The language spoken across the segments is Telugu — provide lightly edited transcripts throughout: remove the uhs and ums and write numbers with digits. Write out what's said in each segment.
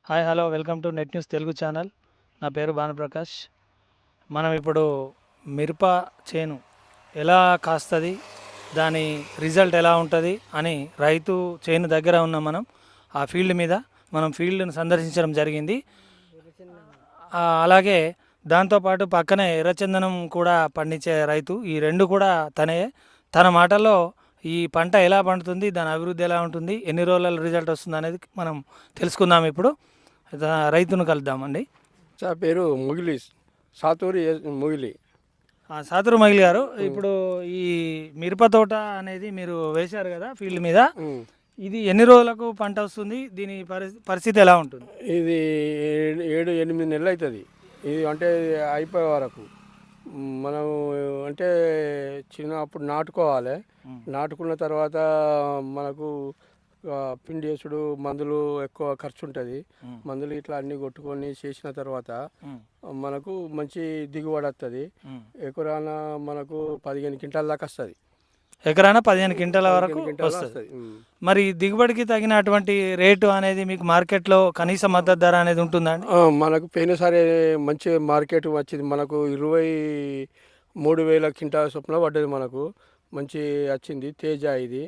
Hi hello welcome to net news Telugu channel. నా పేరు భానుప్రకాష్. మనం ఇప్పుడు మిరప చేను ఎలా కాస్తుంది, దాని రిజల్ట్ ఎలా ఉంటుంది అని రైతు చేను దగ్గర ఉన్న ఆ ఫీల్డ్ మీద ఫీల్డ్ను సందర్శించడం జరిగింది. అలాగే దాంతోపాటు పక్కనే ఎర్రచందనం కూడా పండించే రైతు. ఈ రెండు కూడా తన మాటల్లో ఈ పంట ఎలా పండుతుంది, దాని అభివృద్ధి ఎలా ఉంటుంది, ఎన్ని రోజుల రిజల్ట్ వస్తుంది అనేది మనం తెలుసుకుందాం. ఇప్పుడు రైతును కలుద్దామండి. సార్ పేరు ముగిలి, సాతూరి ముగిలి. సాతురు మగిలి గారు, ఇప్పుడు ఈ మిరప తోట అనేది మీరు వేశారు కదా ఫీల్డ్ మీద, ఇది ఎన్ని రోజులకు పంట వస్తుంది, దీని పరిస్థితి ఎలా ఉంటుంది? ఇది 7-8 నెలలు అవుతుంది. ఇది అంటే అయిపోయే వరకు మనం అంటే అప్పుడు నాటుకోవాలి. నాటుకున్న తర్వాత మనకు పిండి వేసుడు, మందులు ఎక్కువ ఖర్చు ఉంటుంది. మందులు ఇట్లా అన్ని కొట్టుకొని చేసిన తర్వాత మనకు మంచి దిగుబడి వస్తుంది. ఎకరాన మనకు 15 క్వింటాల దాకా వస్తుంది. ఎకరాన 15 క్వింటాల వరకు వస్తుంది. మరి దిగుబడికి తగినటువంటి రేటు అనేది మీకు మార్కెట్లో కనీస మద్దతు ధర అనేది ఉంటుందా? మనకు పోయినసారి మంచి మార్కెట్ వచ్చింది. మనకు 23,000 క్వింటాల చొప్పున పడ్డది. మనకు మంచి వచ్చింది. తేజ ఇది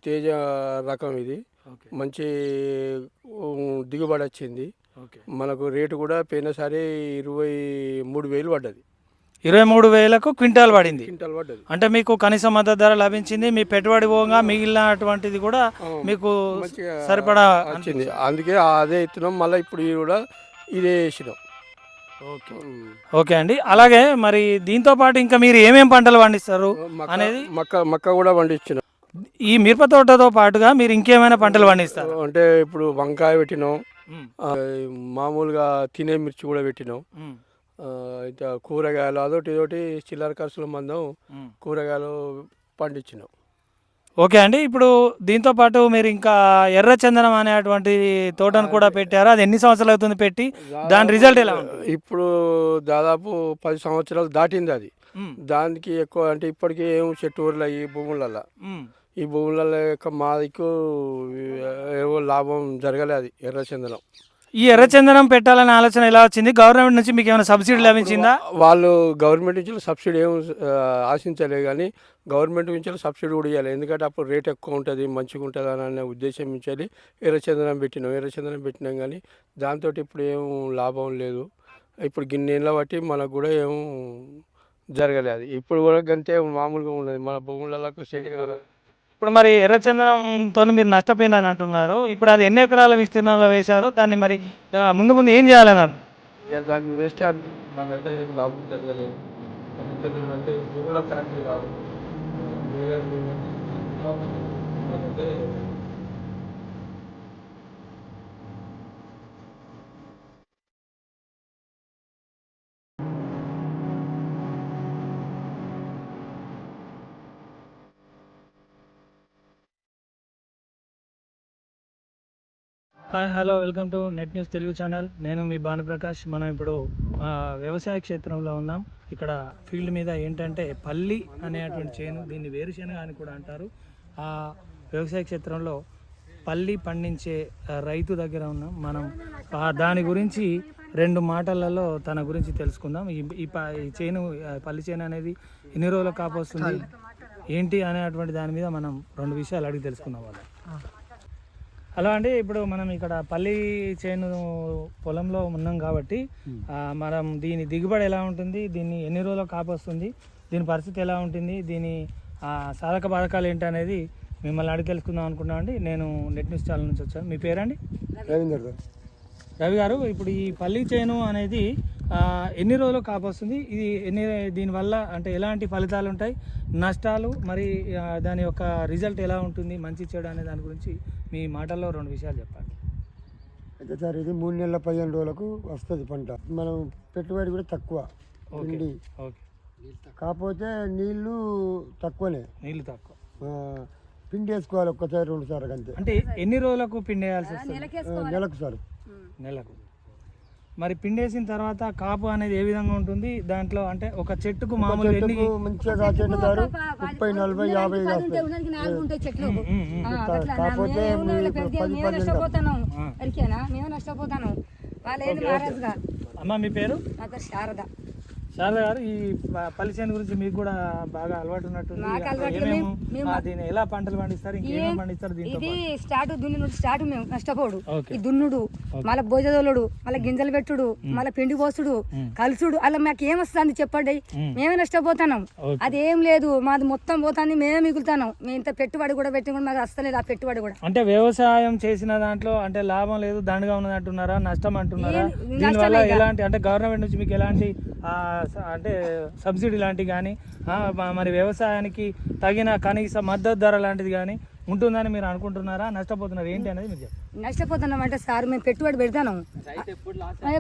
తేజ రకం. ఇది మంచి దిగుబడి వచ్చింది. మనకు రేటు కూడా పోయినసారి 23,000 పడ్డది. 23,000కు క్వింటాల్ పడింది. పడ్డది. అంటే మీకు కనీస మద్దతు ధర లభించింది. మీ పెట్టుబడి పోగా మిగిలినటువంటిది కూడా మీకు సరిపడా వచ్చింది. అందుకే అదే ఇస్తున్నాం. మళ్ళీ ఇప్పుడు కూడా ఇదే వేసినాం. ఓకే అండి. అలాగే మరి దీంతో పాటు ఇంకా మీరు ఏమేం పంటలు పండిస్తారు అనేది? మక్క కూడా పండించినాం. ఈ మిరప తోటతో పాటుగా మీరు ఇంకేమైనా పంటలు పండిస్తారు? అంటే ఇప్పుడు వంకాయ పెట్టినాం, మామూలుగా తినే మిర్చి కూడా పెట్టినాం. ఇంకా కూరగాయలు అదొకటి ఇదొకటి చిల్లర ఖర్చుల మందం కూరగాయలు పండించినాం. ఓకే అండి. ఇప్పుడు దీంతో పాటు మీరు ఇంకా ఎర్రచందనం అనేటువంటి తోటను కూడా పెట్టారు. అది ఎన్ని సంవత్సరాలు అవుతుంది పెట్టి? దాని రిజల్ట్ ఎలా ఉంది? ఇప్పుడు దాదాపు 10 సంవత్సరాలు దాటింది అది. దానికి ఎక్కువ అంటే ఇప్పటికీ ఏం చెట్టు ఊర్ల ఈ భూములలో మా దిక్కు ఏవో లాభం జరగలేదు ఎర్రచందనం. ఈ ఎర్రచందనం పెట్టాలనే ఆలోచన ఎలా వచ్చింది? గవర్నమెంట్ నుంచి మీకు ఏమైనా సబ్సిడీ లభించిందా? వాళ్ళు గవర్నమెంట్ నుంచి సబ్సిడీ ఏం ఆశించలేదు, కానీ గవర్నమెంట్ నుంచి సబ్సిడీ కూడా ఇవ్వాలి. ఎందుకంటే అప్పుడు రేట్ ఎక్కువ ఉంటుంది, మంచిగా ఉంటుంది అనే ఉద్దేశం నుంచి ఎర్రచందనం పెట్టినాం. కానీ దాంతో ఇప్పుడు ఏం లాభం లేదు. ఇప్పుడు గిన్నెళ్ళ బట్టి మనకు కూడా ఏం జరగలేదు. ఇప్పుడు కూడా గంతే మామూలుగా ఉన్నది మన భూములకు. ఇప్పుడు మరి ఎర్రచందనంతో మీరు నష్టపోయిందని అంటున్నారు. ఇప్పుడు అది ఎన్ని ఎకరాల విస్తీర్ణంలో వేశారు? దాన్ని మరి ముందు ఏం చేయాలన్నారు? దాన్ని వేస్తే మనకైతే లాభం జరగలేదు. Hi hello welcome to net news Telugu channel. నేను మీ భానుప్రకాష్. మనం ఇప్పుడు వ్యవసాయ క్షేత్రంలో ఉన్నాం. ఇక్కడ ఫీల్డ్ మీద ఏంటంటే పల్లి అనేటువంటి చేను, దీన్ని వేరుశెనగ అని కూడా అంటారు. ఆ వ్యవసాయ క్షేత్రంలో పల్లి పండించే రైతు దగ్గర ఉన్నాం మనం. దాని గురించి 2 మాటలలో తన గురించి తెలుసుకుందాం. ఈ చేను, పల్లి చేను అనేది ఎన్ని రోజుల కాపు వస్తుంది, ఏంటి అనేటువంటి దాని మీద మనం 2 విషయాలు అడిగి తెలుసుకుందాం వాళ్ళు. హలో అండి. ఇప్పుడు మనం ఇక్కడ పల్లి చేను పొలంలో ఉన్నాం కాబట్టి మనం దీని దిగుబడి ఎలా ఉంటుంది, దీన్ని ఎన్ని రోజులు కాపు వస్తుంది, దీని పరిస్థితి ఎలా ఉంటుంది, దీని సాధక బాధకాలు ఏంటి అనేది మిమ్మల్ని అడిగి తెలుసుకుందాం అనుకున్నామండి. నేను నెట్ న్యూస్ ఛానల్ నుంచి వచ్చాను. మీ పేరండి? రవి గారు. ఇప్పుడు ఈ పల్లి చేను అనేది ఎన్ని రోజులు కాపు వస్తుంది, ఇది దీనివల్ల అంటే ఎలాంటి ఫలితాలు ఉంటాయి, నష్టాలు, మరి దాని యొక్క రిజల్ట్ ఎలా ఉంటుంది, మంచి చెడు అనే దాని గురించి మీ మాటల్లో 2 విషయాలు చెప్పండి. అయితే సార్, ఇది 3 నెలల 15 రోజులకు వస్తుంది పంట. మనం పెట్టుబడి కూడా తక్కువ, కాకపోతే నీళ్ళు తక్కువనే. పిండి వేసుకోవాలి ఒక్కసారి 2 సార్లు అంతే. అంటే ఎన్ని రోజులకు పిండి వేయాల్సి వస్తుంది? నెలకు సార్. నెలకు. మరి పిండేసిన తర్వాత కాపు అనేది ఏ విధంగా ఉంటుంది దాంట్లో? అంటే ఒక చెట్టుకు మామూలు ఎన్ని చెట్టుకు మంచిగా కాచేట దారు 30, 40, 50 కాస్తాయి. కాకపోతే మేము నష్టపోతాను వాళ్ళేది మహారాజుగా. అమ్మ మీ పేరు? నా పేరు శారద. శారద గారు, ఈ పల్లి చేను గురించి మీకు కూడా బాగా అలవాటు ఉన్నట్టుంది. మాకు అలవాటు దీన్ని ఎలా పంటలు పండిస్తారు, ఇంకేమేమి పండిస్తారు దీంతో? ఇది స్టార్ట్ దున్ని నుండి స్టార్ట్ మేము నష్టపోడు. ఓకే. ఈ దున్నుడు, మళ్ళీ భోజదోలుడు, మళ్ళీ గింజలు పెట్టుడు, మళ్ళీ పిండి పోసుడు, కలుసుడు, అలా మాకు ఏం వస్తుంది చెప్పండి. మేమే నష్టపోతున్నాం. అది ఏం లేదు, మాది మొత్తం పోతాన్ని మేమే మిగులుతున్నాం. మేము ఇంత పెట్టుబడి కూడా పెట్టి కూడా మాకు వస్తలేదు ఆ పెట్టుబడి కూడా. అంటే వ్యవసాయం చేసిన దాంట్లో అంటే లాభం లేదు, దండగా ఉన్నది అంటున్నారా, నష్టం అంటున్నారా? దీనివల్ల ఎలాంటి అంటే గవర్నమెంట్ నుంచి మీకు ఎలాంటి అంటే సబ్సిడీ లాంటివి కానీ మరి వ్యవసాయానికి తగిన కనీస మద్దతు ధర లాంటిది కానీ ఉంటుందని మీరు అనుకుంటున్నారా? నష్టపోతున్నారు ఏంటి అనేది మీరు చెప్పండి. నష్టపోతున్నాం అంటే సార్ మేము పెట్టుబడి పెడతాను,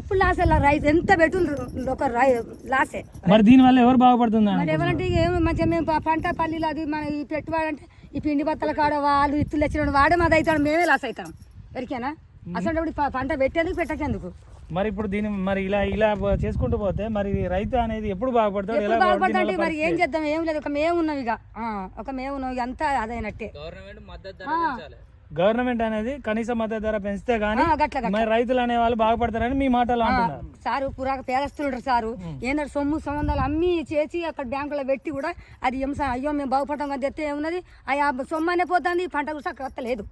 ఎప్పుడు లాసే. రైతు ఎంత పెట్టుండ్రు ఒక లాసే. మరి దీనివల్ల ఎవరు బాగుపడుతుందా? మరి ఎవరంటే ఏమి మంచిగా మేము పంట పల్లీలు అది మన ఈ పెట్టుబడి అంటే ఈ పిండి బత్తల కాడ వాళ్ళు ఇత్తులు తెచ్చిన వాడే మాది అవుతాడు, మేమే లాస్ అవుతాం. ఎరికేనా? అసలు పంట పెట్టేందుకు పెట్టకేందుకు? మరి ఇప్పుడు దీన్ని మరి ఇలా చేసుకుంటూ పోతే మరి రైతు అనేది ఎప్పుడు బాగుపడతాడు? ఎలా బాగుపడతాంటే మరి ఏం చేద్దాం? ఏం లేదు, ఒక మేము ఉన్నాం ఇక ఒక మేము ఉన్నాం ఇక అంతా అదైనట్టే. గవర్నమెంట్ అనేది కనీస మద్దతు ధర పెంచితే గానీ మరి రైతులు అనే వాళ్ళు బాగుపడతారని మీ మాటలు అంటున్నారు. సారు పురాక పేదస్తులు సారు ఏంటంటే సొమ్ము సంబంధాలు అమ్మి చేసి అక్కడ బ్యాంకులో పెట్టి కూడా అది అయ్యో మేము బాగుపడతాం కానీ తెస్తే ఏమున్నది ఆ సొమ్ము అనే పోతుంది, పంట కూడా అక్కడ లేదు.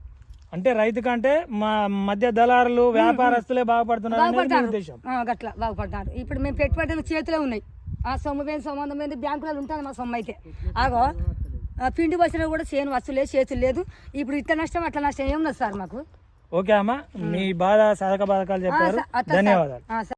అంటే రైతు కంటే మా మధ్య దళారులు వ్యాపారస్తులే బాగుపడుతున్నారు ఉద్దేశం. గట్లా బాగుపడతారు. ఇప్పుడు మేము పెట్టుబడి చేతిలో ఉన్నాయి, ఆ సొమ్ము పోయిన సంబంధం ఏంటి బ్యాంకులలో ఉంటుంది మా సొమ్ము అయితే. ఆగో పిండి వచ్చినా కూడా చేను వస్తులేదు, చేతులు లేదు. ఇప్పుడు ఇట్లా నష్టం అట్లా నష్టం ఏమున్నది సార్ మాకు? ఓకే అమ్మా, మీ బాధ సాధక బాధకాలు చెప్పారు, ధన్యవాదాలు.